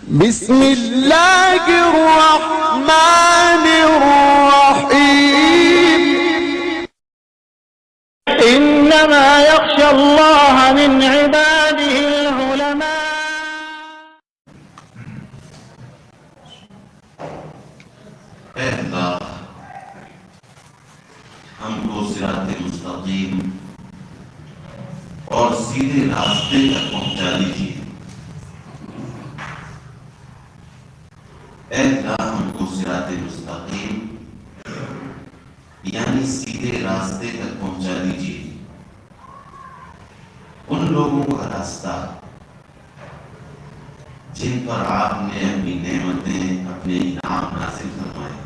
بسم اللہ الرحمن الرحیم انما يخشى الله من عباده العلماء. اے اللہ ہم کو صراط مستقیم اور سیدھے راستے تک پہنچا دیجیے. اے اللہ ہم کو صراط مستقیم یعنی سیدھے راستے تک پہنچا دیجیے. ان لوگوں کا راستہ جن پر آپ نے اپنی نعمتیں اپنے انعام نازل فرمائے.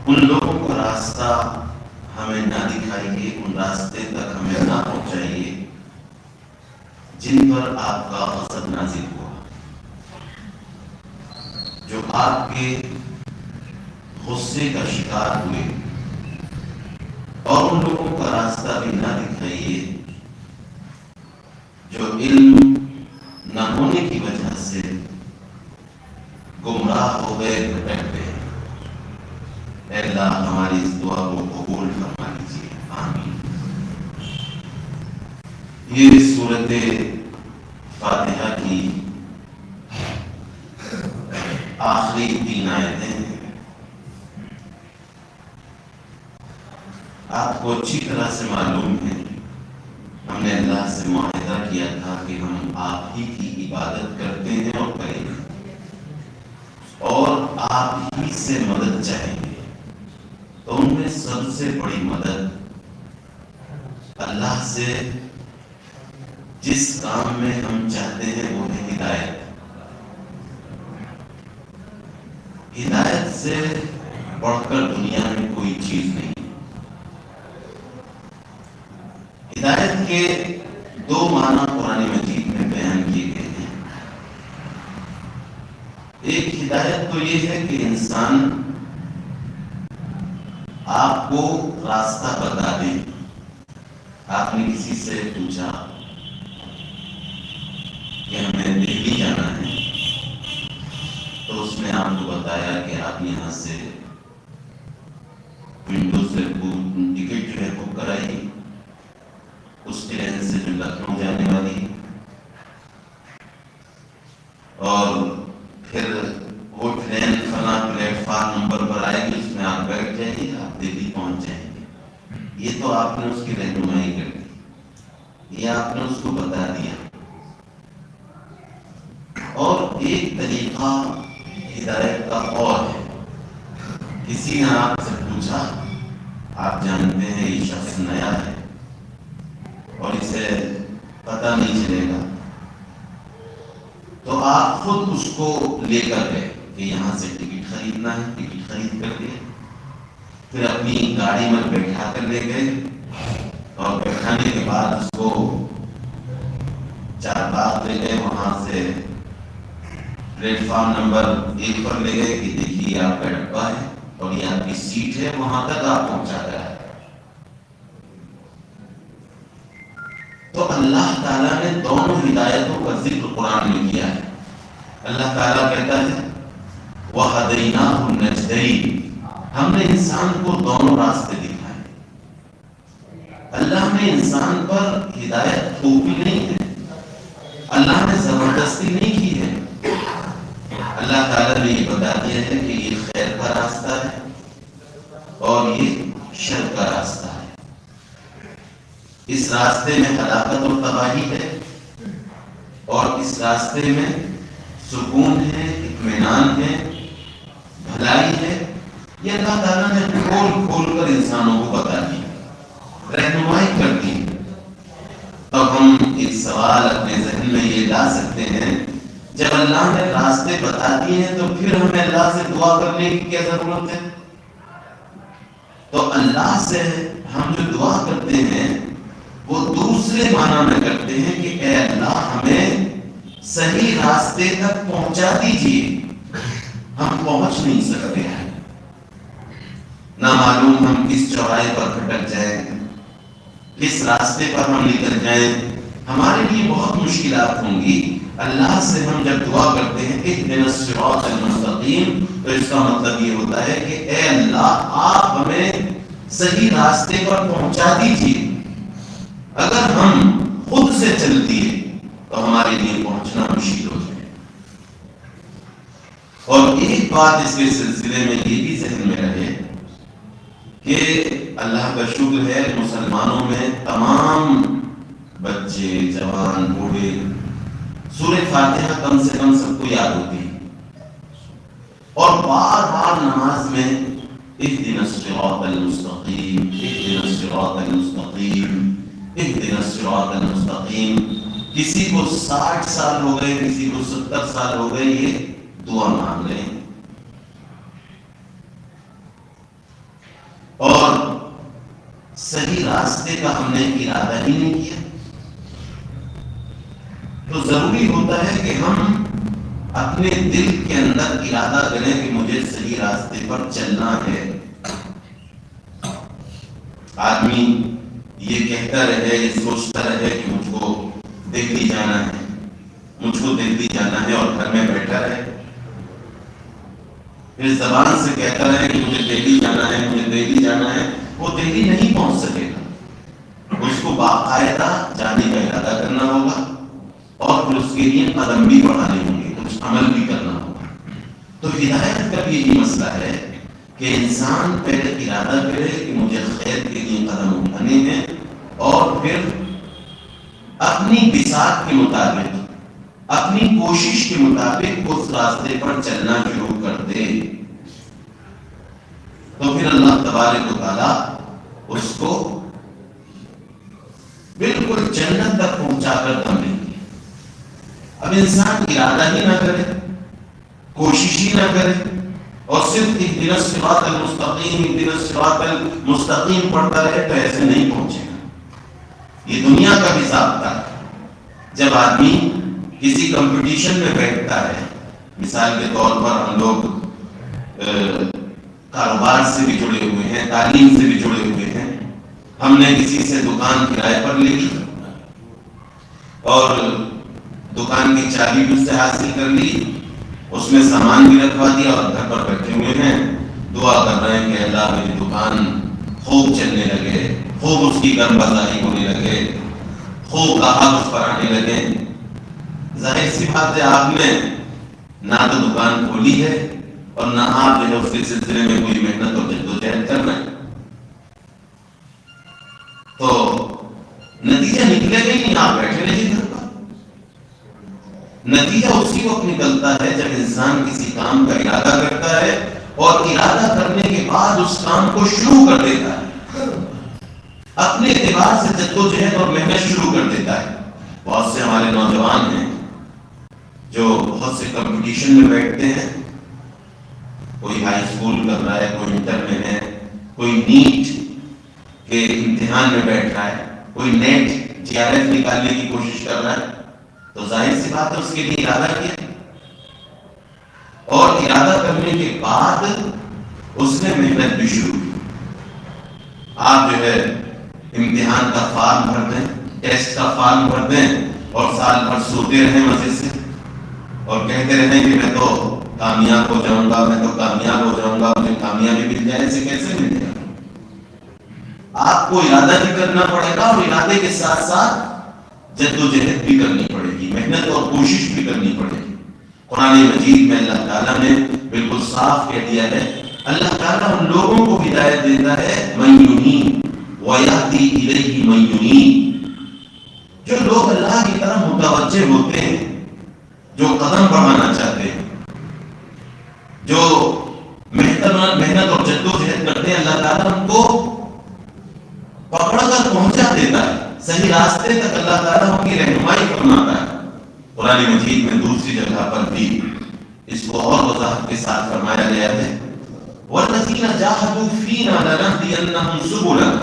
ان لوگوں کا راستہ ہمیں نہ دکھائیے، ان راستے تک ہمیں نہ پہنچائیے جن پر آپ کا غضب نازل ہوا، جو آپ کے غصے کا شکار ہوئے. اور ان لوگوں کا راستہ بھی نہ دکھائیے جو علم نہ ہونے کی وجہ سے گمراہ ہو گئے، بھٹک گئے. اے اللہ ہماری اس دعا کو قبول فرما لیجیے، آمین. یہ سورۃ فاتحہ کی آخری 3 آیتیں ہیں. آپ کو اچھی طرح سے معلوم ہے ہم نے اللہ سے معاہدہ کیا تھا کہ ہم آپ ہی کی عبادت کرتے ہیں اور کریں گے اور آپ ہی سے مدد چاہیں گے. تو ان میں سب سے بڑی مدد اللہ سے جس کام میں ہم چاہتے ہیں وہ ہے ہدایت. ہدایت سے بڑھ کر دنیا میں کوئی چیز نہیں. ہدایت کے 2 معنی قرآن مجید میں بیان کیے گئے ہیں. ایک ہدایت تو یہ ہے کہ انسان آپ کو راستہ بتا دے. آپ نے کسی سے پوچھا کہ ہمیں دہلی جانا ہے، تو اس نے آپ کو بتایا کہ آپ یہاں سے ونڈو سے ٹکٹ جو ہے بک کرائیے اس ٹرین سے جو لکھنؤ جانے والی، اور پھر وہ ٹرین فلاں پلیٹ فارم نمبر پر آئے گی، اس میں آپ بیٹھ جائیے، آپ دہلی پہنچ جائیں گے. یہ تو آپ نے اس کی رہنمائی کر دی، یہ آپ نے اس کو بتا دیا. اور ایک طریقہ ہدایت کا اور ہے. کسی نے آپ سے پوچھا، آپ جانتے ہیں یہ شخص نیا ہے اور اسے پتہ نہیں چلے گا، تو آپ خود اس کو لے کر گئے کہ یہاں سے ٹکٹ خریدنا ہے، ٹکٹ خرید کر کے پھر اپنی گاڑی میں بیٹھا کر لے گئے، اور بیٹھانے کے بعد اس کو چارباغ لے گئے. وہاں سے پلیٹ فارم نمبر 1 پر لے گئے کہ دیکھیے آپ کا ڈبہ ہے اور یہ آپ کی سیٹ ہے، وہاں تک آپ پہنچا کر آئے. تو اللہ تعالیٰ نے دونوں ہدایتوں کا ذکر قرآن میں کیا ہے. اللہ تعالیٰ کہتا ہے وَهَدَيْنَاهُ النَّجْدَيْنِ، ہم نے انسان کو دونوں راستے دکھائے. اللہ نے انسان پر ہدایت تھوپی نہیں ہے، اللہ نے زبردستی نہیں کی ہے. اللہ تعالیٰ نے یہ بتا دیا ہے کہ یہ خیر کا راستہ ہے اور یہ شر کا راستہ ہے. اس راستے میں ہلاکت اور تباہی ہے اور اس راستے میں سکون ہے، اطمینان ہے، بھلائی ہے. یہ اللہ تعالیٰ نے کھول کھول کر انسانوں کو بتا دی، رہنمائی کر دی. تب ہم ایک سوال اپنے ذہن میں یہ لا سکتے ہیں، جب اللہ نے راستے بتا دیے ہیں تو پھر ہمیں اللہ سے دعا کرنے کی کیا ضرورت ہے؟ تو اللہ سے ہم جو دعا کرتے ہیں وہ دوسرے معنی میں کرتے ہیں کہ اے اللہ ہمیں صحیح راستے تک پہنچا دیجیے، ہم پہنچ نہیں سکتے ہیں. نہ معلوم ہم کس چوراہے پر بھٹک جائیں، کس راستے پر ہم نکل جائیں، ہمارے لیے بہت مشکلات ہوں گی. اللہ سے ہم جب دعا کرتے ہیں اہدنا الصراط المستقیم، تو اس کا مطلب یہ ہوتا ہے کہ اے اللہ آپ ہمیں صحیح راستے پر پہنچا دیجیے. اگر ہم خود سے چل دیے تو ہمارے لیے پہنچنا مشکل ہو جائے. اور ایک بات اس کے سلسلے میں یہ بھی ذہن میں رہے کہ اللہ کا شکر ہے مسلمانوں میں تمام بچے جوان بوڑھے سورہ فاتحہ کم سے کم سب کو یاد ہوتی ہے، اور بار بار نماز میں اہدنا الصراط المستقیم اہدنا الصراط المستقیم اہدنا الصراط المستقیم. کسی کو 60 سال ہو گئے، کسی کو 70 سال ہو گئے، یہ دعا مانگ رہے ہیں. اور صحیح راستے کا ہم نے ارادہ ہی نہیں کیا. تو ضروری ہوتا ہے کہ ہم اپنے دل کے اندر ارادہ کریں کہ مجھے صحیح راستے پر چلنا ہے. آدمی یہ کہتا رہے، یہ سوچتا رہے کہ مجھ کو دہلی جانا ہے، مجھ کو دہلی جانا ہے، اور گھر میں بیٹھا رہے، پھر زبان سے کہتا رہے کہ مجھے دہلی جانا ہے، مجھے دہلی جانا ہے، وہ دہلی نہیں پہنچ سکے گا. اس کو باقاعدہ جانے کا ارادہ کرنا ہوگا، اور پھر اس کے لیے قدم بھی بڑھانے ہوں گے، کچھ عمل بھی کرنا ہوگا. تو ہدایت کا بھی یہی مسئلہ ہے کہ انسان پہلے ارادہ کرے کہ مجھے خیر کے لیے قدم اٹھانے ہیں، اور پھر اپنی بساط کے مطابق، اپنی کوشش کے مطابق اس راستے پر چلنا شروع کر دے. تو پھر اللہ تبارک و تعالی اس کو بالکل جنت تک پہنچا کر دم دیں گے. اب انسان ارادہ ہی نہ کرے، کوشش ہی نہ کرے، اور صرف اہدنا الصراط المستقیم اہدنا الصراط المستقیم پڑھتا رہے، تو ایسے نہیں پہنچے گا. یہ دنیا کا بھی ضابطہ ہے. جب آدمی کسی کمپٹیشن میں بیٹھتا ہے، مثال کے طور پر ہم لوگ کاروبار سے بھی جڑے ہوئے ہیں، تعلیم سے بھی جڑے ہوئے ہیں. ہم نے کسی سے دکان کرائے پر لی اور دکان کی چابی بھی اس سے حاصل کر لی، اس میں سامان بھی رکھوا دیا، اور گھر پر بیٹھے ہوئے ہیں، دعا کر رہے ہیں کہ اللہ میری دکان خوب چلنے لگے، خوب اس کی گرم بازاری ہونے لگے، خوب گاہک اس پر آنے لگے. ظاہر سی بات ہے آپ نے نہ تو دکان کھولی ہے، اور نہ آپ جو ہے اس کے سلسلے میں کوئی محنت اور جدوجہد کر رہے ہیں. تو نتیجہ نکلے گا ہی نہیں، آپ بیٹھے رہیے گھر پر. نتیجہ اسی وقت نکلتا ہے جب انسان کسی کام کا ارادہ کرتا ہے، اور ارادہ کرنے کے بعد اس کام کو شروع کر دیتا ہے، اپنے اعتبار سے جدوجہد اور محنت شروع کر دیتا ہے. بہت سے ہمارے نوجوان ہیں جو بہت سے کمپٹیشن میں بیٹھتے ہیں، کوئی ہائی اسکول کر رہا ہے، کوئی انٹر میں ہے، کوئی نیٹ کے امتحان میں بیٹھ رہا ہے، کوئی نیٹ GRF نکالنے کی کوشش کر رہا ہے. تو ظاہر سی بات ہے اس کے لیے ارادہ کیا، اور ارادہ کرنے کے بعد اس نے محنت بھی شروع کی. آپ جو ہے امتحان کا فارم بھر دیں، ٹیسٹ کا فارم بھر دیں، اور سال بھر سوتے رہیں مزے سے، اور کہتے رہیں کہ میں تو کامیاب ہو جاؤں گا، میں تو کامیاب ہو جاؤں گا، مجھے کامیابی مل جائے. ایسے کیسے مل جائے گا؟ آپ کو ارادہ بھی کرنا پڑے گا، اور ارادے کے ساتھ ساتھ جدوجہد بھی کرنی پڑے گی، محنت اور کوشش بھی کرنی پڑے گی. قرآن مجید میں اللہ تعالیٰ نے بالکل صاف کہہ دیا ہے، اللہ تعالیٰ ان لوگوں کو ہدایت دیتا ہے من ینیب ویہدی الیہ من ینیب، جو لوگ اللہ کی طرف متوجہ ہوتے ہیں، جو قدم بڑھانا چاہتے ہیں، جو محنت اور جدوجہد کرتے ہیں، اللہ تعالیٰ ان کو پکڑ کر پہنچا دیتا ہے، صحیح راستے تک اللہ تعالیٰ ان کی رہنمائی فرماتا ہے. قرآن مجید میں دوسری جگہ پر بھی اس کو اور وضاحت کے ساتھ فرمایا گیا ہے، وَالَّذِينَ جَاهَدُوا فِينَا لَنَهْدِيَنَّهُمْ سُبُلَنَا،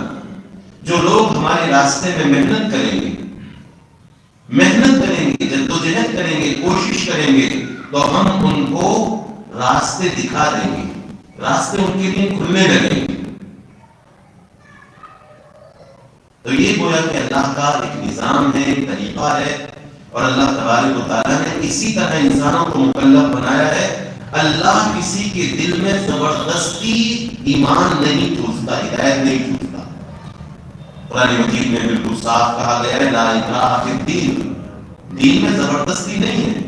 جو لوگ ہمارے راستے میں محنت کریں گے، جدوجہد کریں گے، کوشش کریں گے، تو ہم ان کو راستے دکھا دیں گے، راستے ان کے لیے کھلنے لگیں گے. تو یہ گویا کہ اللہ کا ایک نظام ہے، ایک طریقہ ہے اور اللہ تبارک و تعالیٰ نے اسی طرح انسانوں کو مکلف بنایا ہے. اللہ کسی کے دل میں زبردستی ایمان نہیں ٹھوستا، ہدایت نہیں ٹھوستا. قرآن مجید میں بالکل صاف کہا گیا ہے لا اکراہ فی الدین، دین میں زبردستی نہیں ہے.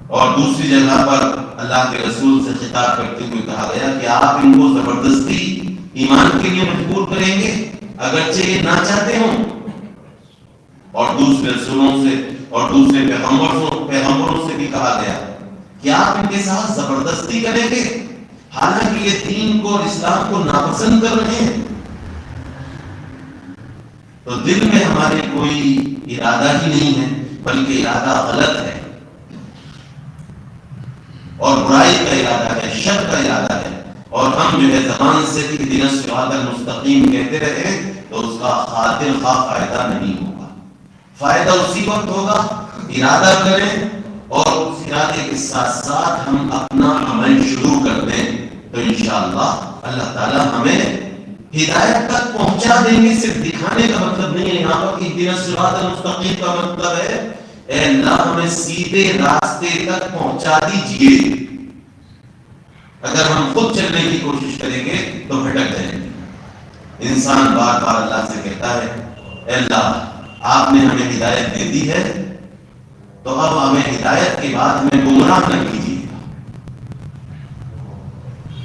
اور دوسری جگہ پر اللہ کے رسول سے خطاب کرتے ہوئے کہا گیا کہ آپ ان کو زبردستی ایمان کے لیے مجبور کریں گے اگرچہ یہ نہ چاہتے ہوں. اور دوسرے رسولوں سے اور دوسرے پیغمبروں سے بھی کہا گیا کہ آپ ان کے ساتھ زبردستی کریں گے حالانکہ یہ دین کو اور اسلام کو ناپسند کر رہے ہیں. تو دل میں ہمارے کوئی ارادہ ہی نہیں ہے بلکہ ارادہ غلط ہے اور برائی کا ارادہ ہے، شر کا ارادہ ہے. اور ہم جو ہے زبان سے بھی اهدنا الصراط المستقیم کہتے رہے تو اس کا خاطر خواہ فائدہ نہیں ہوگا. فائدہ اسی وقت ہوگا ارادہ کریں اور اس ارادے کے ساتھ ساتھ ہم اپنا عمل شروع کر دیں تو انشاءاللہ اللہ تعالی ہمیں ہدایت تک پہنچا دیں گے. صرف دکھانے کا مطلب نہیں ہے یہاں پر کہ اهدنا الصراط المستقیم کا مطلب ہے اے اللہ ہمیں سیدھے راستے تک پہنچا دیجئے. اگر ہم خود چلنے کی کوشش کریں گے تو بھٹک جائیں گے. انسان بار بار اللہ سے کہتا ہے اے اللہ آپ نے ہمیں ہدایت دے دی ہے تو اب ہمیں ہدایت کے بعد ہمیں گمراہ نہ کیجیے.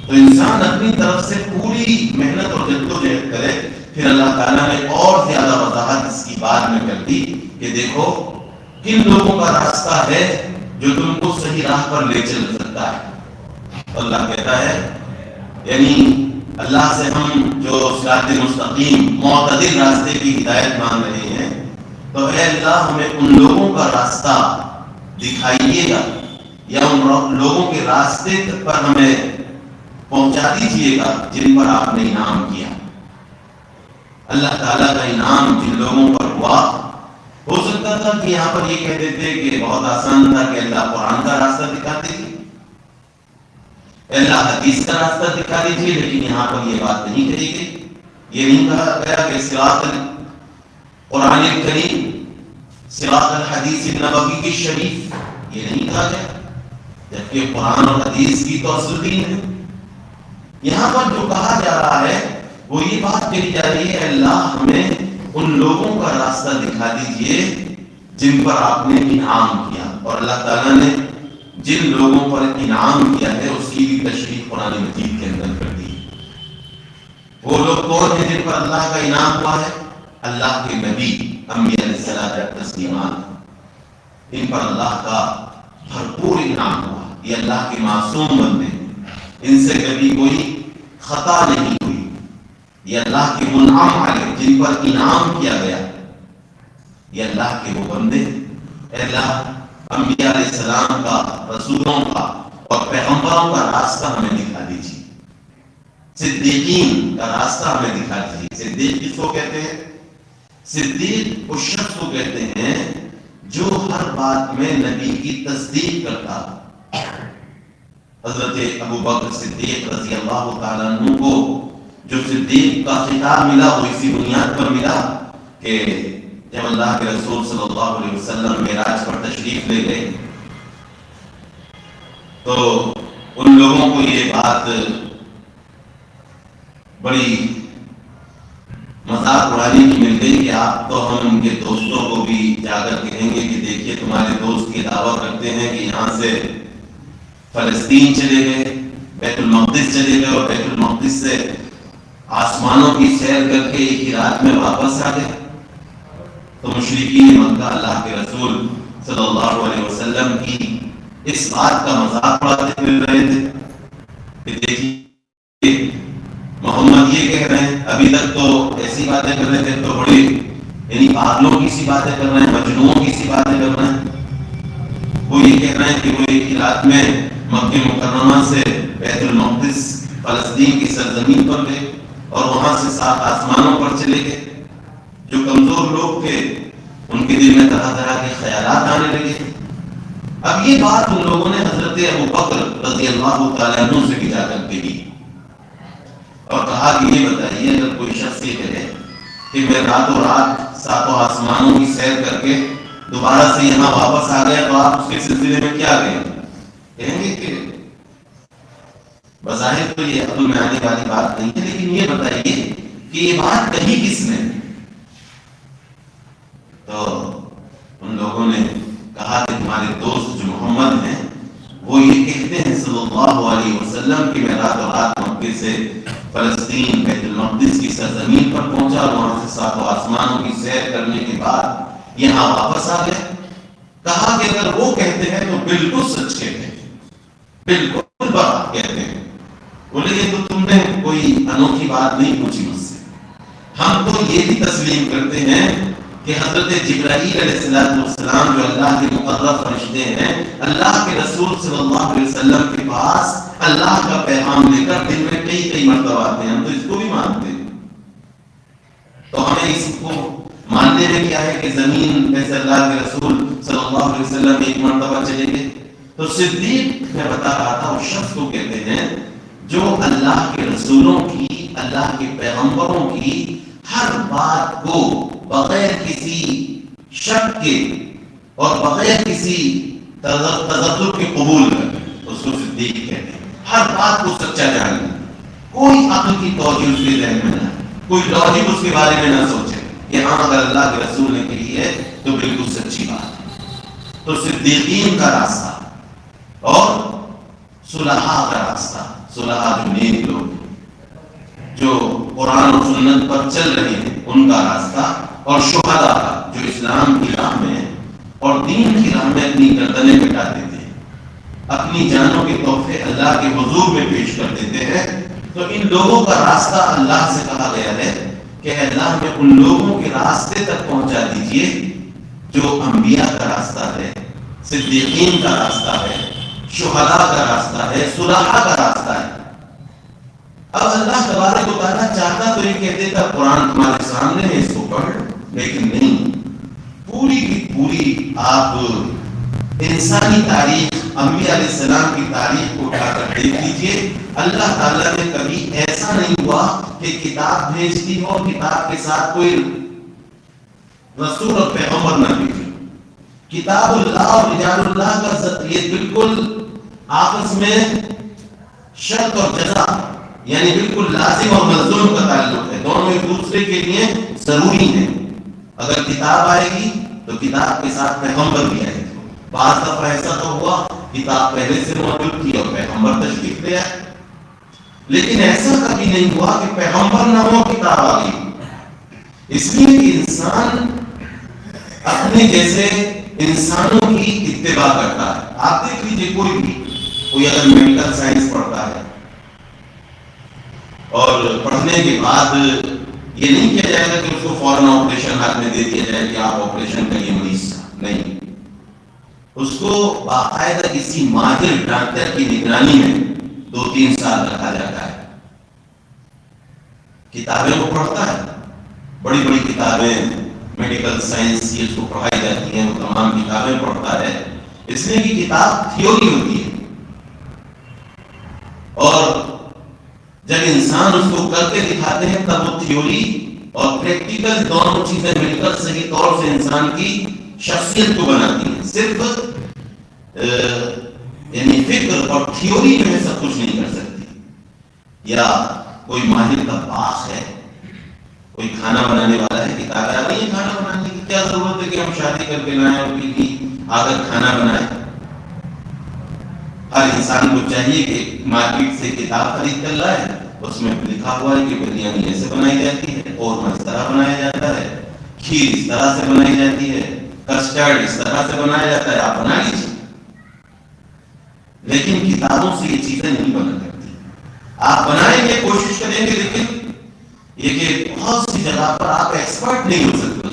تو انسان اپنی طرف سے پوری محنت اور جدوجہد کرے. پھر اللہ تعالیٰ نے اور زیادہ وضاحت اس کی بعد میں کر دی کہ دیکھو کن لوگوں کا راستہ ہے جو تم کو صحیح راہ پر لے چل سکتا ہے. اللہ کہتا ہے یعنی اللہ سے ہم جو صراط مستقیم معتدل راستے کی ہدایت مانگ رہے ہیں تو اے اللہ ہمیں ان لوگوں کا راستہ دکھائیے گا یا ان لوگوں کے راستے پر ہمیں پہنچا دیجیے گا جن پر آپ نے انعام کیا. اللہ تعالیٰ کا انعام جن لوگوں پر ہوا ہو سکتا تھا کہ یہاں پر یہ کہہ دیتے کہ بہت آسان تھا کہ اللہ قرآن کا راستہ دکھا دیجیے، اللہ حدیث کا راستہ دکھا دیجیے، لیکن یہاں پر یہ بات نہیں کہی گئی. یہ نہیں کہا گیا کہ صراط قرآن کریم صراط الحدیث النبوی کی شریف، یہ نہیں کہا گیا، جبکہ قرآن اور حدیث کی تو اصل دین ہے. یہاں پر جو کہا جا رہا ہے وہ یہ بات کہی جا رہی ہے اللہ ہمیں ان لوگوں کا راستہ دکھا دیجئے جن پر آپ نے انعام کیا. اور اللہ تعالیٰ نے جن لوگوں پر انعام کیا ہے اس کی بھی تشریح قرآن مجید کے اندر کر دی. وہ لوگ کون ہیں جن پر اللہ کا انعام ہوا ہے؟ اللہ کے نبی انبیاء علیہ الصلوۃ والتسلیمات، ان پر اللہ کا بھرپور انعام ہوا. یہ اللہ کے معصوم بندے ہیں، ان سے کبھی کوئی خطا نہیں ہوئی. یہ اللہ کے منعم علیہ جن پر انعام کیا گیا، یہ اللہ کے وہ بندے. اے اللہ انبیاء علیہ السلام کا، رسولوں کا اور پیغمبروں کا راستہ ہمیں دکھا دیجیے. صدیقین کا راستہ ہمیں دکھا دیجیے. صدیق کس کو کہتے ہیں؟ صدیق اس شخص کو کہتے ہیں جو ہر بات میں نبی کی تصدیق کرتا. حضرت ابو بکر صدیق رضی اللہ تعالیٰ عنہ کو جو صدیق کا خطاب ملا وہ اسی بنیاد پر ملا کہ جب اللہ کے رسول صلی اللہ علیہ وسلم معراج پر تشریف لے گئے تو ان لوگوں کو یہ بات بڑی مذاق اڑانے کی مل گئی کہ آپ تو ہم ان کے دوستوں کو بھی جا کر کہیں گے کہ دیکھیے تمہارے دوست کی دعویٰ کرتے ہیں کہ یہاں سے فلسطین چلے گئے، بیت المقدس چلے گئے اور بیت المقدس سے آسمانوں کی سیر کر کے ایک ہی رات میں واپس آ گئے. تو مشرکین مکہ اللہ کے رسول صلی اللہ علیہ وسلم کی اس بات کا مذاق اڑاتے مل رہے تھے کہ دیکھیے محمد یہ کہہ رہے ہیں، ابھی تک تو ایسی باتیں کر رہے تھے تو بڑے یعنی پاگلوں کی سی باتیں کر رہے ہیں، مجنونوں کی سی باتیں کر رہے ہیں. وہ یہ کہہ رہے ہیں کہ وہ ایک ہی رات میں مکہ مکرمہ سے بیت المقدس فلسطین کی سرزمین پر گئے اور وہاں سے 7 آسمانوں پر چلے گئے. جو کمزور لوگ تھے ان کے دل میں طرح طرح کے خیالات آنے لگے. اب یہ بات ان لوگوں نے حضرت ابو بکر رضی اللہ تعالیٰ عنہ سے جا کر کہی اور کہا کہ یہ بتائیے اگر کوئی شخص یہ کہے کہ میں راتوں رات ساتوں آسمانوں کی سیر کر کے دوبارہ سے یہاں واپس آ گیا تو آپ اس کے سلسلے میں کیا کہیں گے کہ بظاہر تو یہ عقل میں آنے والی بات نہیں ہے، لیکن یہ بتائیے کہ یہ بات کہی کس نے؟ تو ان لوگوں نے کہا کہ ہمارے دوست جو محمد ہیں وہ یہ کہتے ہیں صلی اللہ علیہ وسلم کہ میں راتوں رات مکے سے فلسطین بیت المقدس کی سرزمین پر پہنچا اور وہاں سے ساتوں آسمانوں کی سیر کرنے کے بعد یہاں واپس آ گئے۔ کہا کہ اگر وہ کہتے ہیں تو بالکل سچ کہتے ہیں، بالکل بات کہتے ہیں۔ بولے یہ تو تم نے کوئی انوکھی بات نہیں پوچھی مجھ سے، ہم تو یہ بھی تسلیم کرتے ہیں کہ حضرت جبرائیل علیہ السلام جو اللہ کے مقرب فرشتے ہیں، اللہ کے رسول صلی اللہ علیہ وسلم کے پاس اللہ کا پیغام لے کر دن میں کئی مرتبہ آتے ہیں، ہم تو اس کو بھی مانتے ہیں۔ تو ہمیں اس کو ماننے میں کیا ہے کہ زمین پہ سے اللہ کے رسول صلی اللہ علیہ وسلم ایک مرتبہ چلیں گے؟ تو صدیق میں بتا رہا تھا اس شخص کو کہتے ہیں جو اللہ کے رسولوں کی، اللہ کے پیغمبروں کی ہر بات کو بغیر کسی شک کے اور بغیر کسی تذبذب کے قبول کرے، اس کو صدیق کہتے ہیں۔ ہر بات کو سچا جانے، کوئی عقل کی توجہ اس کے ذہن میں نہ، کوئی لاجک اس کے بارے میں نہ سوچے کہ ہاں اگر اللہ کے رسول نے کہی ہے تو بالکل سچی بات ہے۔ تو صدیقین کا راستہ اور صلحاء کا راستہ، صلحاء جو نیک لوگ جو قرآن و سنت پر چل رہے ہیں ان کا راستہ، اور شہداء کا جو اسلام کی راہ میں اور دین کی راہ میں اپنی گردنیں کٹا دیتے ہیں، اپنی جانوں کے تحفے اللہ کے حضور میں پیش کر دیتے ہیں۔ تو ان لوگوں کا راستہ اللہ سے کہا گیا ہے کہ اللہ میں ان لوگوں کے راستے تک پہنچا دیجئے جو انبیاء کا راستہ ہے، صدیقین کا راستہ ہے، شہداء کا راستہ ہے، صلحاء کا راستہ ہے۔ اب اللہ تبارک و تعالیٰ چاہتا تو یہ کہتے تھا قرآن تمہارے سامنے ہے، اس کو پڑھ، لیکن نہیں، پوری کی پوری آپ انسانی تاریخ، انبیاء علیہ السلام کی تاریخ کو اٹھا کر دیکھ لیجئے، اللہ تعالیٰ نے کبھی ایسا نہیں ہوا کہ کتاب بھیج دی ہو اور کتاب کے ساتھ کوئی رسول اور پیغمبر نہ بھیجے۔ کتاب اللہ اور رجال اللہ کا یہ بالکل آپس میں شرط اور جزا، یعنی بالکل لازم اور ملزوم کا تعلق ہے، دونوں ایک دوسرے کے لیے ضروری ہیں۔ اگر کتاب آئے گی تو کتاب کے ساتھ پیغمبر بھی آئے گی۔ بعض دفعہ ایسا تو ہوا کتاب پہلے سے موجود تھی اور پیغمبر تشریف لے آئے، لیکن ایسا کبھی نہیں ہوا کہ پیغمبر نہ ہو کتاب آ گئی۔ اس لیے کہ انسان اپنے جیسے انسانوں کی اتباع کرتا ہے۔ آپ دیکھ لیجیے کوئی اگر میڈیکل سائنس پڑھتا ہے اور پڑھنے کے بعد یہ نہیں کیا جائے گا کہ اس کو فوراً آپریشن ہاتھ میں دے دیا جائے کہ آپ آپریشن کریے مریض، نہیں، اس کو باقاعدہ کسی ماہر ڈاکٹر کی نگرانی میں 2-3 سال رکھا جاتا ہے، کتابیں وہ پڑھتا ہے، بڑی بڑی کتابیں میڈیکل سائنس کی اس کو پڑھائی جاتی ہیں، وہ تمام کتابیں پڑھتا ہے، اس لیے کہ کتاب تھیوری ہوتی ہے، اور جب انسان اس کو کر کے دکھاتے ہیں تب وہ تھیوری اور پریکٹیکل دونوں چیزیں مل کر صحیح طور سے انسان کی شخصیت کو بناتی ہیں۔ صرف یعنی فکر اور تھیوری جو ہے سب کچھ نہیں کر سکتی۔ یا کوئی ماہر کا باخ ہے، کوئی کھانا بنانے والا ہے، کتاب آ رہی ہے کھانا بنانے کی، کیا ضرورت ہے کہ ہم شادی کر کے لائیں اور بیوی آ کر کھانا بنائیں؟ ہر انسان کو چاہیے کہ مارکیٹ سے کتاب خرید کر لائے، اس میں لکھا ہوا ہے کہ بریانی ایسے بنائی جاتی ہے، قورمہ اس طرح بنایا جاتا ہے، کھیر اس طرح سے بنائی جاتی ہے، کسٹرڈ اس طرح سے بنایا جاتا ہے، آپ بنا لیجیے۔ لیکن کتابوں سے یہ چیزیں نہیں بنا کرتی۔ آپ بنائیں گے، کوشش کریں گے، لیکن یہ کہ بہت سی جگہ پر آپ ایکسپرٹ نہیں ہو سکتے،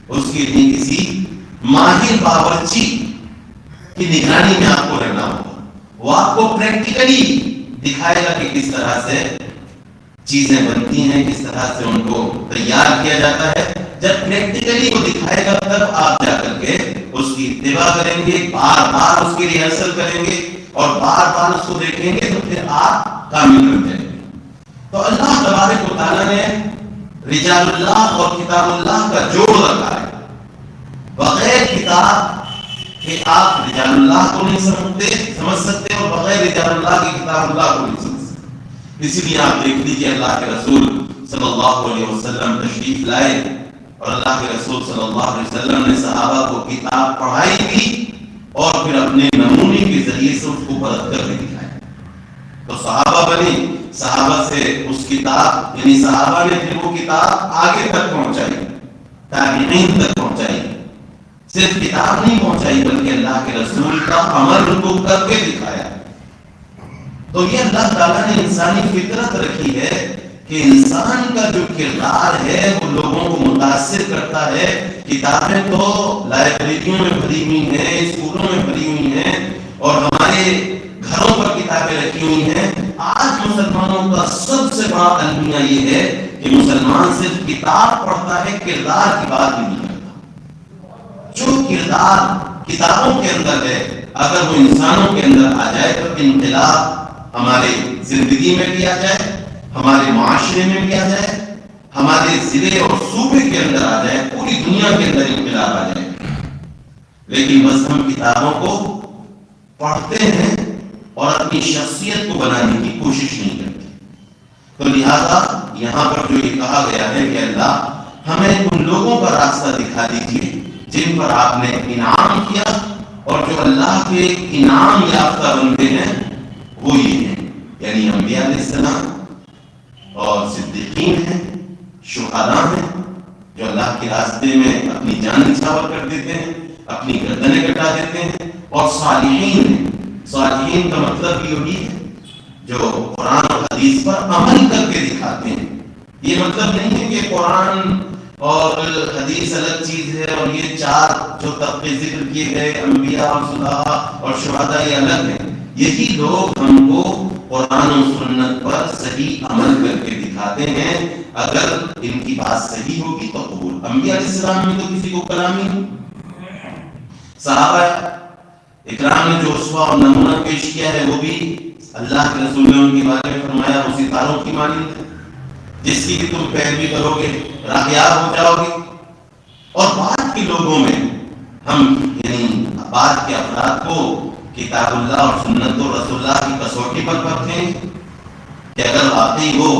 اس کے لیے کسی ماہر باورچی کی نگرانی میں آپ کو رہنا ہوگا۔ وہ آپ کو پریکٹیکلی دکھائے گا کہ کس طرح سے چیزیں بنتی ہیں، کس طرح سے ان کو تیار کیا جاتا ہے۔ جب پریکٹیکلی وہ دکھائے گا تب آپ جا کر کے اس کی اتباع کریں گے، بار بار اس کی ریہرسل کریں گے اور بار بار اس کو دیکھیں گے، تو پھر آپ کامل بن جائیں گے۔ تو اللہ تبارک و تعالیٰ نے رجال اللہ اور کتاب اللہ کا جوڑ رکھا ہے. بغیر کتاب کہ آپ رجال اللہ کو نہیں سمجھ سکتے اور بغیر رجال اللہ کی کتاب اللہ کو نہیں سمجھ سکتے. اسی لیے آپ دیکھ لیجیے اللہ کے رسول صلی اللہ علیہ وسلم تشریف لائے اور اللہ کے رسول صلی اللہ علیہ وسلم نے صحابہ کو کتاب پڑھائی بھی اور پھر اپنے نمونے کے ذریعے سے اس کو پرکھ کر بھی دکھایا. تو صحابہ بنے, صحابہ سے اس کتاب یعنی صحابہ نے پھر وہ کتاب آگے تک پہنچائی, تابعین تک پہنچائی. صرف کتاب نہیں پہنچائی بلکہ اللہ کے رسول کا عمل ان کو کر کے دکھایا. تو یہ اللہ تعالیٰ نے انسانی فطرت رکھی ہے کہ انسان کا جو کردار ہے وہ لوگوں کو متاثر کرتا ہے. کتابیں تو لائبریریوں میں بھری ہوئی ہیں, اسکولوں میں بھری ہوئی ہیں اور ہمارے گھروں پر کتابیں رکھی ہوئی ہیں. آج مسلمانوں کا سب سے بڑا المیہ یہ ہے کہ مسلمان صرف کتاب پڑھتا ہے, کردار کی بات نہیں کرتا. جو کردار کتابوں کے اندر ہے اگر وہ انسانوں کے اندر آ جائے تو انقلاب ہمارے زندگی میں بھی آ جائے, ہمارے معاشرے میں بھی آ جائے, ہمارے ضلع اور صوبے کے اندر آ جائے, پوری دنیا کے اندر انقلاب آ جائے. لیکن بس ہم کتابوں کو پڑھتے ہیں اور اپنی شخصیت کو بنانے کی کوشش نہیں کرتے. تو لہذا یہاں پر جو یہ کہا گیا ہے کہ اللہ ہمیں ان لوگوں کا راستہ دکھا دیجیے جن پر آپ نے انعام کیا, اور جو اللہ کے انعام یافتہ بندے ہیں وہ یہ ہیں, یعنی انبیاء علیہ السلام اور صدیقین ہیں, شہداء ہیں جو اللہ کے راستے میں اپنی جان نچھاور کر دیتے ہیں, اپنی گردنیں کٹا دیتے ہیں, اور صالحین ہیں. صالحین کا مطلب یہی ہے جو قرآن اور حدیث پر عمل کر کے دکھاتے ہیں. یہ مطلب نہیں ہے کہ قرآن اور حدیث الگ چیز ہے اور یہ چار جو طبقے ذکر کیے گئے انبیاء اور صلحاء اور شہداء یہ الگ ہیں. یہی لوگ ہم کو قرآن و سنت پر صحیح عمل کر کے دکھاتے ہیں. اگر ان کی بات صحیح ہوگی تو قبول. انبیاء علیہ السلام میں تو کسی کو کلام ہی نہیں. صحابہ اکرام نے جو اسوہ اور نمونہ پیش کیا ہے وہ بھی اللہ کے رسول نے ان کے بارے میں فرمایا وہ ستاروں کی مانند ہے جس کی بھی تم پیروی کرو گے راہیاب ہو جاؤ گے. اور بعد کے لوگوں میں ہم یعنی بعد کے افراد کو کتاب اللہ اور سنت و رسول اللہ کی کسوٹی پر پرکھتے ہیں کہ اگر واقعی وہ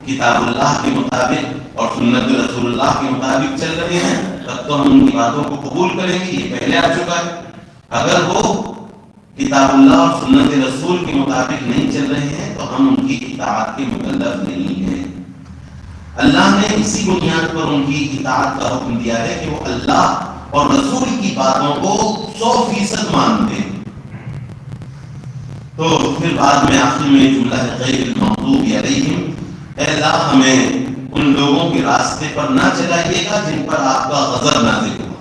کتاب اللہ کے مطابق اور سنت رسول اللہ کے مطابق چل رہے ہیں تب تو ہم ان کی باتوں کو قبول کریں گے, یہ پہلے آ چکا ہے. اگر وہ کتاب اللہ اور سنت رسول کے مطابق نہیں چل رہے ہیں تو ہم ان کی اطاعت کے مکلف نہیں ہیں. اللہ نے اسی بنیاد پر ان کی اطاعت کا حکم دیا ہے کہ وہ اللہ اور رسول کی باتوں کو 100% مانتے ہیں. تو پھر بعد میں آخر میں جملہ ہے غیر المغضوب علیہم, اے اللہ ہمیں ان لوگوں کے راستے پر نہ چلائیے گا جن پر آپ کا غضب نازل ہوا.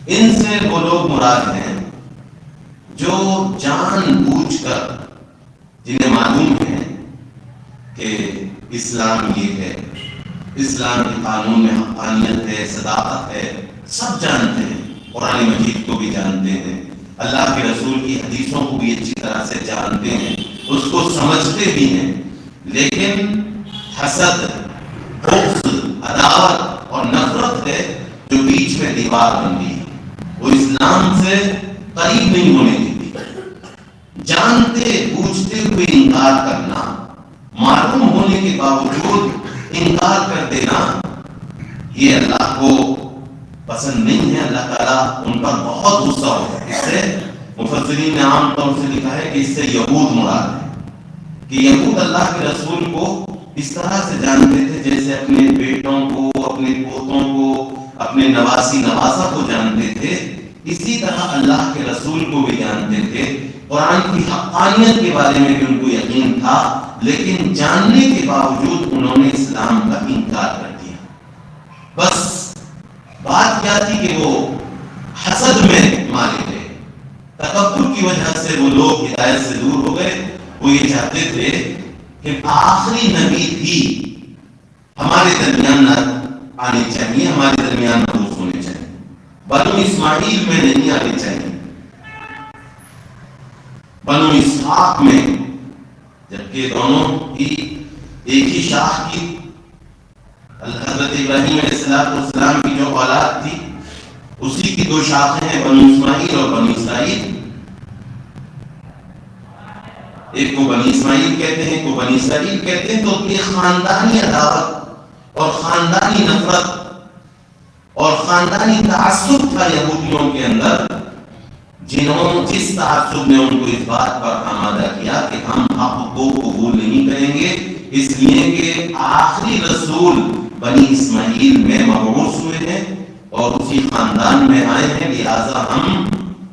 ان سے وہ لوگ مراد ہیں جو جان بوجھ کر, جنہیں معلوم ہے کہ اسلام یہ ہے, اسلام کے قانون میں حقانیت ہے, صداقت ہے, سب جانتے ہیں, قرآن مجید کو بھی جانتے ہیں, اللہ کے رسول کی حدیثوں کو بھی اچھی طرح سے جانتے ہیں, اس کو سمجھتے بھی ہیں, لیکن حسد, بغض, عداوت اور نفرت ہے جو بیچ میں دیوار بن گئی. وہ اسلام سے قریب نہیں ہونے دیتی. جانتے بوجھتے ہوئے انکار کرنا, معلوم ہونے کے باوجود انکار کر دینا, یہ اللہ کو پسند نہیں ہے. اللہ تعالیٰ ان پر بہت غصہ ہوتا ہے. اس سے مفسرین نے عام طور سے لکھا ہے کہ اس سے یہود مراد ہے کہ یہود اللہ کے رسول کو اس طرح سے جانتے تھے جیسے اپنے بیٹوں کو, اپنے پوتوں کو, اپنے نواسی نواسا کو جانتے تھے. اسی طرح اللہ کے رسول کو بھی جانتے تھے. قرآن کی حقانیت کے بارے میں بھی ان کو یقین تھا, لیکن جاننے کے باوجود انہوں نے اسلام کا انکار کر دیا. بس بات کیا تھی کہ وہ حسد میں مارے گئے, تکبر کی وجہ سے وہ لوگ ہدایت سے دور ہو گئے. وہ یہ چاہتے تھے کہ آخری نبی بھی ہمارے درمیان نہ آنی چاہیے, ہمارے درمیان محفوظ ہونے چاہیے, بنو اسماعیل میں نہیں آنے چاہیے, بنو اسحاق میں, جبکہ دونوں ہی ایک ہی شاخ کی حضرت ابراہیم علیہ السلام کی جو اولاد تھی اسی کی دو شاخیں ہیں، بنو اسماعیل اور بنو اسرائیل۔ ایک کو بنی اسماعیل کہتے ہیں، کو بنی اسرائیل کہتے ہیں۔ تو یہ خاندانی عداوت اور خاندانی نفرت اور خاندانی تعصب تھا یہودیوں کے اندر، جس تعصب نے ان کو اس بات پر آمادہ کیا کہ ہم حق کو قبول نہیں کریں گے، اس لیے کہ آخری رسول بنی اسماعیل میں مبعوث ہوئے ہیں اور اسی خاندان میں آئے ہیں، لہذا ہم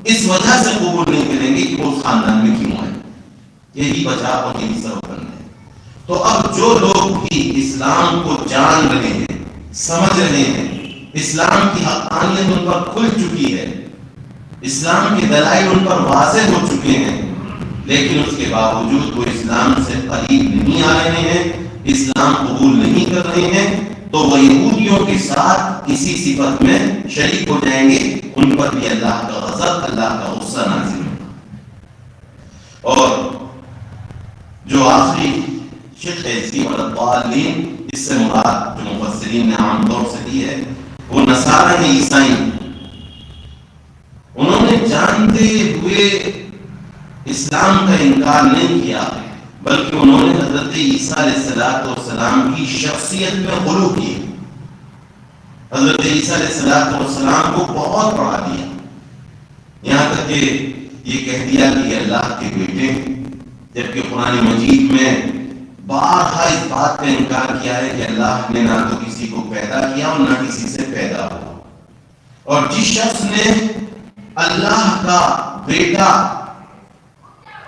اس وجہ سے قبول نہیں کریں گے کہ وہ اس خاندان میں کیوں آئے۔ یہی بچاؤ اور یہی سبب ہے۔ تو اب جو لوگ بھی اسلام کو جان رہے ہیں، سمجھ رہے ہیں، اسلام کی حقانیت ان پر کھل چکی ہے، اسلام کے دلائل ان پر واضح ہو چکے ہیں، لیکن اس کے باوجود وہ اسلام سے قریب نہیں آ رہے ہیں، اسلام قبول نہیں کر رہے ہیں، تو وہ یہودیوں کے ساتھ اسی صفت میں شریک ہو جائیں گے، ان پر بھی اللہ کا غضب، اللہ کا غصہ نازل ہوگا۔ اور جو آخری شق ہے اسی والضالین، اس سے مراد جو مفسرین نے عام طور سے دی ہے وہ نصارہ ہیں، عیسائی۔ انہوں نے جانتے ہوئے اسلام کا انکار نہیں کیا، بلکہ انہوں نے حضرت عیسیٰ علیہ السلام کی شخصیت میں غلو کی، حضرت عیسیٰ علیہ السلام کو بہت بڑھا دیا، یہاں تک کہ یہ کہہ دیا کہ یہ اللہ کے بیٹے، جبکہ قرآن مجید میں بارہا اس بات کا انکار کیا ہے کہ اللہ نے نہ تو کسی کو پیدا کیا اور نہ کسی سے پیدا ہوا۔ اور جس شخص نے اللہ کا بیٹا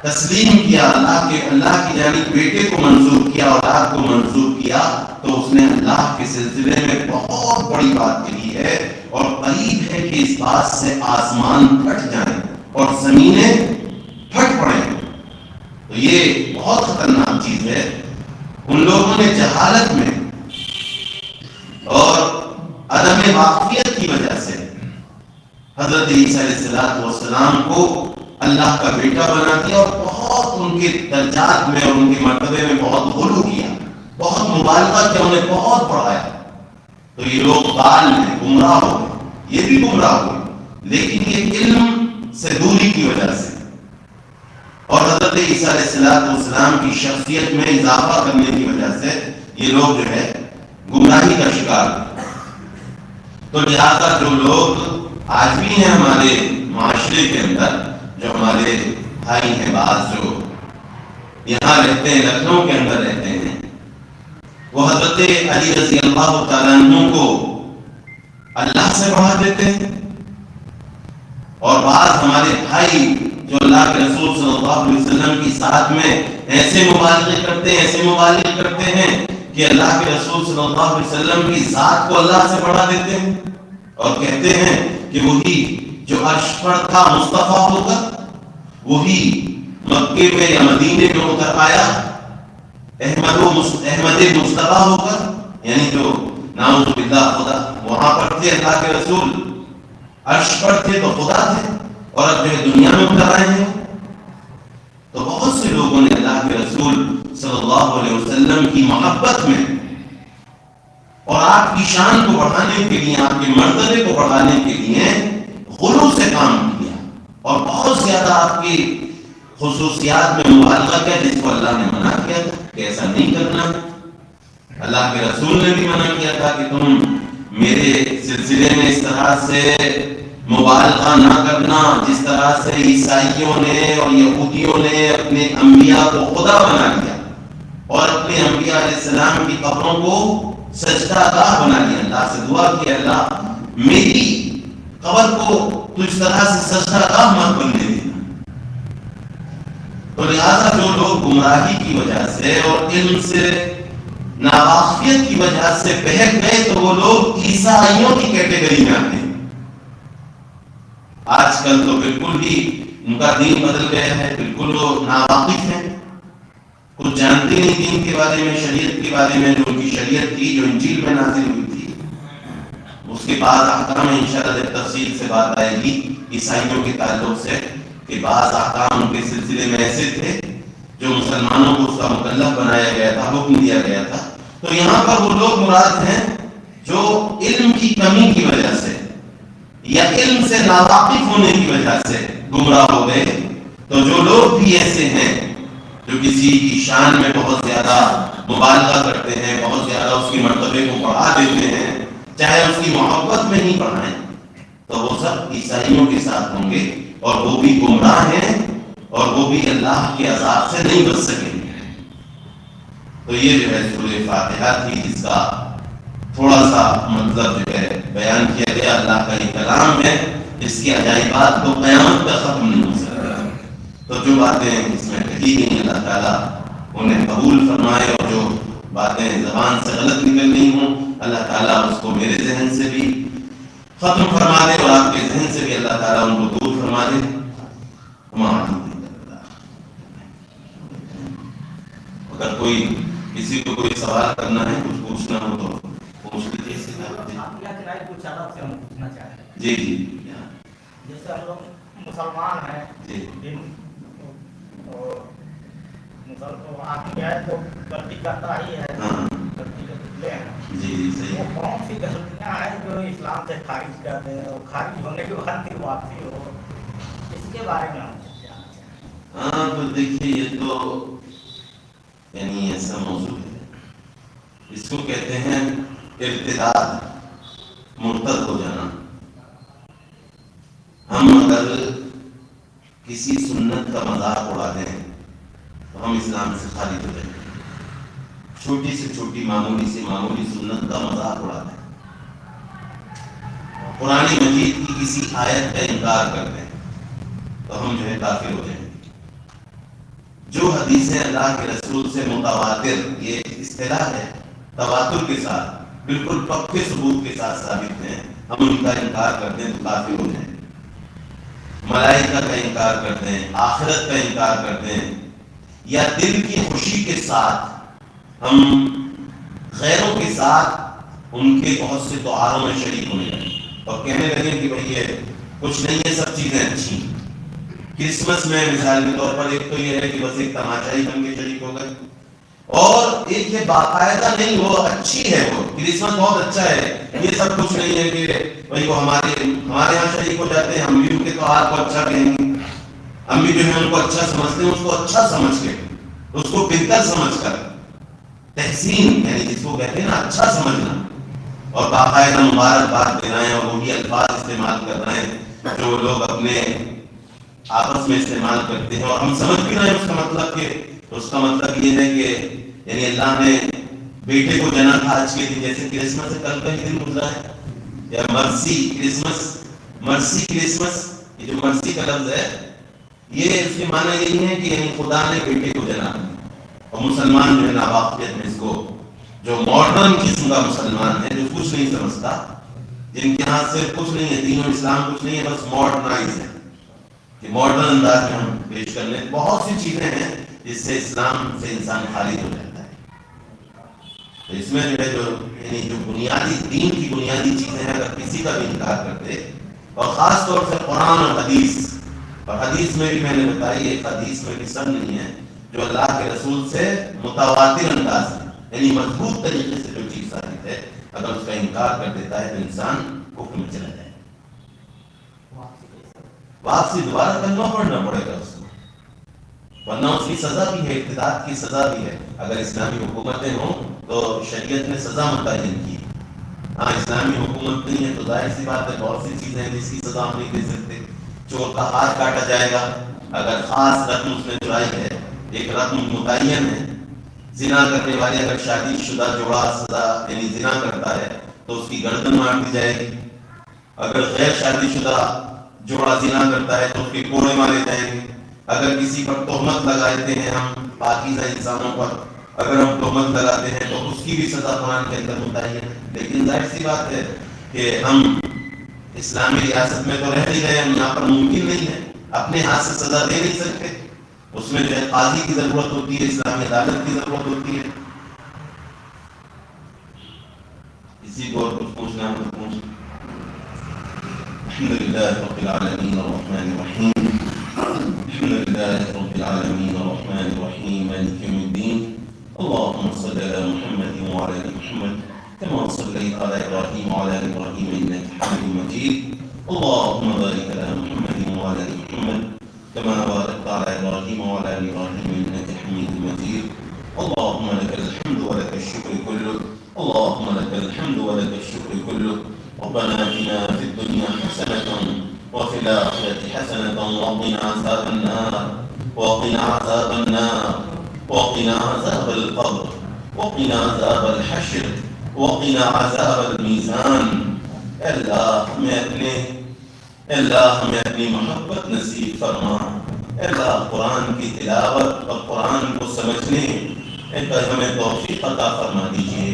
تسلیم کیا، اللہ کی جانب بیٹے کو منظور کیا، اولاد کو منظور کیا، تو اس نے اللہ کے سلسلے میں بہت بڑی بات کہی ہے، اور قریب ہے کہ اس بات سے آسمان پھٹ جائیں اور زمینیں پھٹ پڑیں۔ تو یہ بہت خطرناک چیز ہے۔ ان لوگوں نے جہالت میں اور عدم واقفیت کی وجہ سے حضرت عیسیٰ علیہ السلام کو اللہ کا بیٹا بنا دیا، اور بہت ان کے درجات میں اور ان کے مرتبے میں بہت غلو کیا، بہت مبالغہ کیا، انہیں بہت بڑھایا۔ تو یہ لوگ ضال ہیں، گمراہ ہو گئے، یہ بھی گمراہ ہوئے، لیکن یہ علم سے دوری کی وجہ سے اور حضرت عیسیٰ علیہ السلام کی شخصیت میں اضافہ کرنے کی وجہ سے یہ لوگ جو ہے گمراہی کا شکار ہیں۔ تو لہذا جو لوگ آج بھی ہیں ہمارے معاشرے کے اندر، جو ہمارے بھائی ہیں، بعض جو یہاں رہتے ہیں، لکھنؤ کے اندر رہتے ہیں، وہ حضرت علی رضی اللہ تعالیٰ عنہ کو اللہ سے بڑھا دیتے ہیں، اور بعض ہمارے بھائی جو اللہ کے رسول صلی اللہ علیہ وسلم کی ذات میں ایسے مبالغے کرتے ہیں کہ اللہ کے رسول صلی اللہ علیہ وسلم کی ذات کو اللہ سے بڑھا دیتے ہیں، اور کہتے ہیں کہ وہی جو عرش پر تھا مصطفیٰ ہو کر، وہی مکے میں یا مدینے میں اتر آیا احمد مصطفیٰ ہو کر، یعنی جو نعوذ باللہ خدا وہاں پر تھے، اللہ کے رسول عرش پر تھے تو خدا تھے، اور اب جو دنیا میں اتر آئے ہیں۔ تو بہت سے لوگوں نے اللہ کے رسول صلی اللہ علیہ وسلم کی محبت میں اور آپ کی شان کو بڑھانے کے لیے، آپ کے مرتبے کو بڑھانے کے لیے غلو سے کام کیا، اور بہت زیادہ آپ کی خصوصیات میں مبالغہ کیا، جس کو اللہ نے منع کیا تھا کہ ایسا نہیں کرنا۔ اللہ کے رسول نے بھی منع کیا تھا کہ تم میرے سلسلے میں اس طرح سے مبالغہ نہ کرنا، جس طرح سے عیسائیوں نے اور یہودیوں نے اپنے انبیاء کو خدا بنا لیا اور اپنے انبیاء علیہ السلام کی قبروں کو سجدہ گاہ بنا لیا۔ اللہ سے دعا کی، اللہ میری قبر کو تو اس طرح سے سجدہ گاہ مت بننے دینا۔ تو لہذا جو لوگ گمراہی کی وجہ سے اور علم سے ناواقفیت کی وجہ سے بہک گئے، تو وہ لوگ عیسائیوں کی کیٹیگری میں آتے ہیں۔ آج کل تو بالکل ہی ان کا دین بدل گیا ہے، بالکل وہ ناواقف ہیں، کچھ جانتے نہیں دین کے بارے میں، شریعت کے بارے میں، جو ان کی شریعت تھی، جو انجیل میں نازل ہوئی تھی۔ اس کے بعد احکام انشاءاللہ تفصیل سے بات آئے گی عیسائیوں کے تعلق سے، کہ بعض احکام ان کے سلسلے میں ایسے تھے جو مسلمانوں کو اس کا مکلف بنایا گیا تھا، حکم دیا گیا تھا، تو یہاں پر وہ لوگ مراد ہیں جو علم کی کمی کی وجہ سے یا علم سے ناواقف ہونے کی وجہ سے گمراہ ہو گئے. تو جو لوگ بھی ایسے ہیں جو کسی کی شان میں بہت زیادہ مبالغہ کرتے ہیں، بہت زیادہ اس کی مرتبے کو بڑھا دیتے ہیں، چاہے اس کی محبت میں ہی بڑھائیں، تو وہ سب عیسائیوں کے ساتھ ہوں گے اور وہ بھی گمراہ ہیں اور وہ بھی اللہ کے عذاب سے نہیں بچ سکیں گے. تو یہ جو ہے سورہ فاتحہ تھی، جس کا تھوڑا سا مطلب جو ہے بیان کیا گیا. اللہ کا یہ کلام ہے، اس کی عجائبات کو قیامت کا ختم نہیں ہو سکتا. تو جو باتیں اس میں کہی گئی اللہ تعالیٰ انہیں قبول فرمائے، اور جو باتیں زبان سے غلط نکل رہی ہوں اللہ تعالیٰ اس کو میرے ذہن سے بھی ختم فرما دے اور آپ کے ذہن سے بھی اللہ تعالیٰ ان کو دور فرما دے. اگر کوئی کسی کو کوئی سوال کرنا ہے، کچھ پوچھنا ہو تو پوچھ لیجیے. جی جی جیسے ہم لوگ مسلمان ہیں، جی آدمی ہے تو غلطی کرتا ہی ہے، غلطی کے بدلے ہیں. جی جی صحیح. وہ کون سی غلطیاں ہیں جو اسلام سے خارج کر دیں اور خارج ہونے کے بعد پھر واپسی ہو، اس کے بارے میں ہم جاننا چاہیں. ہاں تو دیکھیے یہ تو یعنی ایسا موضوع ہے، اس کو کہتے ہیں ارتداد، مرتد ہو جانا. ہم اگر کسی سنت کا مذاق اڑا دیں تو ہم اسلام سے خارج ہو جائیں گے. چھوٹی سے چھوٹی معمولی سے معمولی سنت کا مذاق اڑا دیں، قرآن مجید کی کسی آیت کا انکار کر دیں تو ہم جو ہے کافر ہو جائیں گے. جو حدیثیں اللہ کے رسول سے متواتر، یہ اصطلاح ہے، تواتر کے ساتھ بالکل پکے ثبوت کے ساتھ ثابت ہیں، ہم ان کا انکار کر دیں تو کافر ہو جائیں. ملائکہ کا انکار کر دیں، آخرت کا انکار کر دیں، یا دل کی خوشی کے ساتھ ہم غیروں کے ساتھ ان کے بہت سے تہواروں میں شریک ہونے لگے اور کہنے لگے کہ بھائی یہ کچھ نہیں ہے، سب چیزیں اچھی. کرسمس میں مثال کے طور پر ایک تو یہ ہے کہ بس ایک تماشا ہی بن کے شریک ہو گئے، اور ایک یہ باقاعدہ نہیں، وہ اچھی ہے، وہ کرسمس بہت اچھا ہے، یہ سب کچھ نہیں ہے کہ بھائی وہ ہمارے یہاں شریک ہو جاتے ہیں، ہم بھی ان کے تہوار کو اچھا کہیں گے، ہم بھی جو ہے ان کو اچھا سمجھتے ہیں. اس کو اچھا سمجھ کے، اس کو بہتر سمجھ کر، تحسین یعنی جس کو کہتے ہیں نا اچھا سمجھنا، اور باقاعدہ مبارکباد دے رہے ہیں اور وہی الفاظ استعمال کر رہے ہیں جو لوگ اپنے آپس میں استعمال کرتے ہیں، اور ہم سمجھ بھی رہے ہیں اس کا مطلب، کہ اس کا مطلب یہ ہے کہ یعنی اللہ نے بیٹے کو جنا تھا آج کے دن، جیسے کرسمس سے کل کا ہی دن گزرا ہے، یا مرسی کرسمس، یہ جو مرسی کا لفظ ہے یہ اس کے معنی یہی ہے کہ یعنی خدا نے بیٹے کو جنا. اور مسلمان جو ہے ناواقفیت میں اس کو، جو ماڈرن قسم کا مسلمان ہے جو کچھ نہیں سمجھتا، جن کے ہاتھ سے کچھ نہیں ہے، دین و اسلام کچھ نہیں ہے، بس ماڈرنائز ہے کہ ماڈرن انداز میں ہم پیش کر لیں. بہت سی چیزیں ہیں جس سے اسلام سے انسان خارج ہو جاتا ہے. تو اس میں جو ہے یعنی جو بنیادی دین کی بنیادی چیزیں ہیں اگر کسی کا بھی انکار کرتے، اور خاص طور سے قرآن اور حدیث، اور حدیث میں بھی میں نے بتائی ایک حدیث میں بھی سب نہیں ہے جو اللہ کے رسول سے متواتر انداز میں یعنی مضبوط طریقے سے جو چیز ثابت ہے، اگر اس کا انکار کر دیتا ہے تو انسان کفر میں چلا جائے. واپسی دوبارہ کلمہ پڑھنا پڑے گا اس کو، ورنہ اس کی سزا بھی ہے، ارتداد کی سزا بھی ہے. اگر اسلامی حکومتیں ہوں تو شریعت نے سزا متعین کی. ہاں اسلامی حکومت نہیں ہے تو ظاہر سی بات ہے بہت سی چیزیں ہیں جس کی سزا ہم نہیں دے سکتے. چور کا ہاتھ کاٹا جائے گا اگر خاص رقم اس نے چرائی ہے، ایک رقم متعین ہے. زنا کرنے والے اگر شادی شدہ جوڑا سزا یعنی زنا کرتا ہے تو اس کی گردن مار دی جائے گی. اگر غیر شادی شدہ جوڑا زنا کرتا ہے تو اس کے کوڑے مارے جائیں گے. اگر کسی پر تہمت لگاتے ہیں ہم پاکیزہ انسانوں پر، اگر ہم تہمت لگاتے ہیں تو اس کی بھی سزا قرآن کے اندر متعین ہے. لیکن ظاہر سی بات ہے کہ ہم اسلامی ریاست میں تو رہ نہیں رہے، ہم یہاں پر ممکن نہیں ہے، اپنے ہاتھ سے سزا دے نہیں سکتے. اس میں جو ہے قاضی کی ضرورت ہوتی ہے، اسلامی عدالت کی ضرورت ہوتی ہے. اسی کو اور کچھ پوچھنا ہے تو پوچھ. الحمد للہ رب العالمین الرحمن الرحیم، الحمد للہ رب العالمین الرحمن الرحیم مالک یوم الدین. اللهم صل على محمد وعلى باركت على إبراهيم وعلى آل إبراهيم إنك حميد مجيد. اللهم بارك على محمد وعلى آل محمد كما باركت على إبراهيم وعلى آل إبراهيم إنك حميد مجيد. اللهم لك الحمد ولك الشكر كله. اللهم لك الحمد ولك الشكر كله. ربنا آتنا في الدنيا حسنة وفي الآخرة حسنة وقنا عذاب النار وقنا عذاب النار وقنا عذاب القبر وقنا عذاب الحشر وقنا عذاب الميزان. اللہ ہمیں اپنی محبت نصیب فرما. اللہ قرآن کی تلاوت اور قرآن کو سمجھنے کا ہمیں توفیق عطا فرما دیجیے.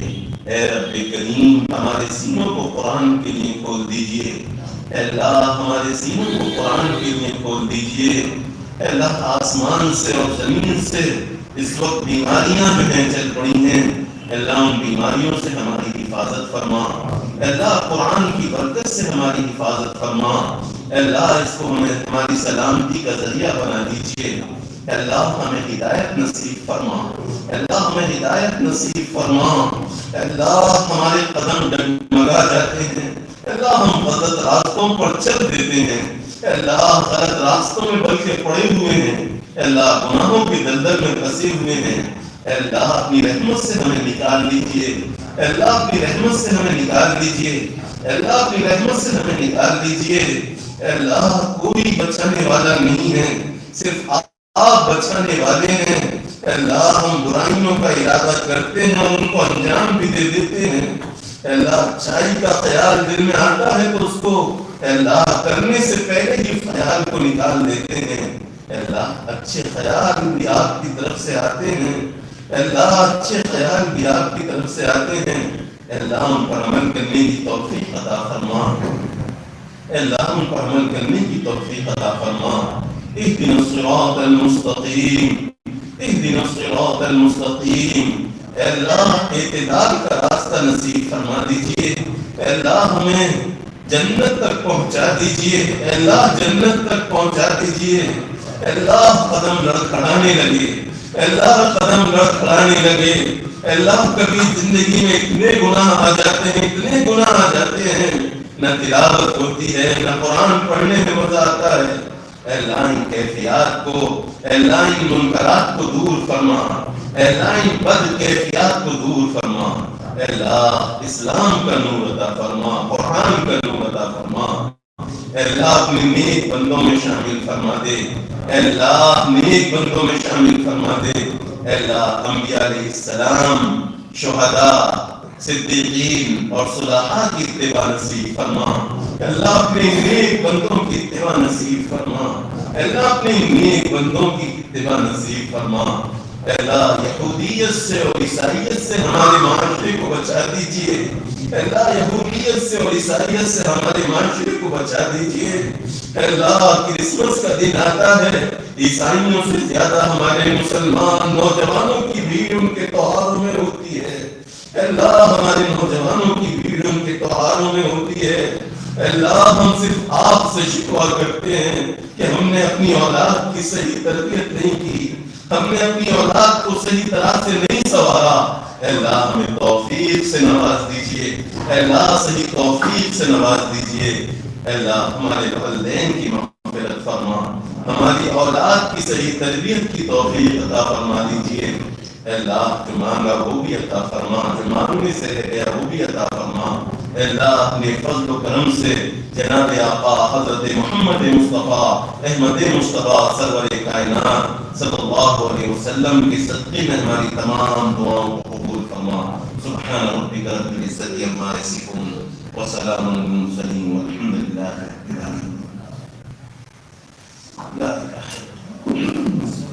اے رب کریم ہمارے سینوں کو قرآن کے لیے کھول دیجیے. اللہ ہمارے سینوں کو قرآن کے لیے کھول دیجیے. اللہ آسمان سے اور زمین سے اس وقت بیماریاں جو ہیں چل پڑی ہیں، اللہ ان بیماریوں سے ہماری حفاظت فرما. اللہ قرآن کی برکت سے ہماری حفاظت فرما. اللہ اس کو ہماری سلامتی کا ذریعہ بنا دیجیے. اللہ ہمیں ہدایت نصیب فرما. اللہ ہمیں ہدایت نصیب فرما. اللہ ہمارے قدم ڈگمگا جاتے ہیں. اللہ ہم غلط راستوں پر چل دیتے ہیں. اللہ غلط راستوں میں بلکہ پڑے ہوئے ہیں. اللہ گناہوں کے دلدل میں پھنسے ہوئے ہیں. اللہ اپنی رحمت سے ہمیں نکال لیجیے. اللہ اپنی رحمت سے ہمیں نکال لیجیے. اللہ اپنی رحمت سے ہمیں نکال لیجیے. اللہ کوئی بچانے والا نہیں ہے، صرف آپ بچانے والے ہیں. اللہ ہم برائیوں کا ارادہ کرتے ہیں اور ان کو انجام بھی دے دیتے ہیں. اللہ اچھائی کا خیال دل میں آتا ہے تو اس کو اللہ کرنے سے پہلے ہی خیال کو نکال دیتے ہیں. اللہ اچھے خیال بھی آپ کی طرف سے آتے ہیں. اللہ اچھے خیال بھی آپ کی طرف سے آتے ہیں. اللہ ہم پر عمل کرنے کی توفیق عطا فرما. اللہ ہم پر عمل کرنے کی توفیق عطا فرما. اهدنا الصراط المستقیم اهدنا الصراط المستقیم. اللہ اعتدال کا راستہ نصیب فرما دیجیے. اللہ ہمیں جنت تک پہنچا دیجیے. اللہ جنت تک پہنچا دیجیے. اللہ قدم لڑکھڑانے لگے. اللہ قدم لڑکھڑانے لگے. اللہ کبھی زندگی میں اتنے گناہ آ جاتے ہیں، اتنے گناہ آ جاتے ہیں، نہ تلاوت ہوتی ہے، نہ قرآن پڑھنے میں مزہ آتا ہے. اللہ ان کیفیات کو، اللہ ان منکرات کو دور فرما. اللہ ان بد کیفیات کو دور فرما. اللہ اسلام کا نور عطا فرما، قرآن کا نور عطا فرما. اللہ اپنے نیک بندوں میں شامل فرما دے. اللہ نیک بندوں میں شامل فرما دے. اللہ انبیاء علیہ السلام، شہداء، صدیقین اور صلحاء کی اتباع نصیب فرما. اللہ اپنے نیک بندوں کی اتباع نصیب فرما. اللہ اپنے نیک بندوں کی اتباع نصیب فرما. اللہ یہودیت سے اور عیسائیت سے ہمارے معاشرے کو بچا دیجیے. اللہ یہودیت سے اور عیسائیت سے ہمارے معاشرے کو بچا دیجیے. اللہ کرسمس کا دن آتا ہے، عیسائیوں سے زیادہ ہمارے مسلمان نوجوانوں کی بھیڑ ان کے تہواروں میں ہوتی ہے. اللہ ہمارے نوجوانوں کی بھیڑ ان کے تہواروں میں ہوتی ہے. اللہ ہم صرف آپ سے شکوہ کرتے ہیں کہ ہم نے اپنی اولاد کی صحیح تربیت نہیں کی، ہم نے اپنی اولاد کو صحیح طرح سے نہیں سنوارا. اللہ ہمیں توفیق سے نواز دیجیے. اللہ صحیح توفیق سے نواز دیجیے. اللہ ہمارے والدین کی مغفرت فرما. ہماری اولاد کی صحیح تربیت کی توفیق عطا فرما دیجیے. اللہ جو مانگا وہ بھی عطا فرما، جو مانگنے سے رہ گیا وہ بھی عطا فرما. اللہ اپنے فضل و کرم سے جناب آقا حضرت محمد مصطفیٰ احمد مصطفیٰ سرور کائنات صلی اللہ علیہ وسلم کے صدقے میں ہماری تمام دعاؤں کو قبول فرما. سبحان ربک رب العزت عما یصفون وسلام علی المرسلین والحمد للہ رب العالمین. لا الہ الا اللہ.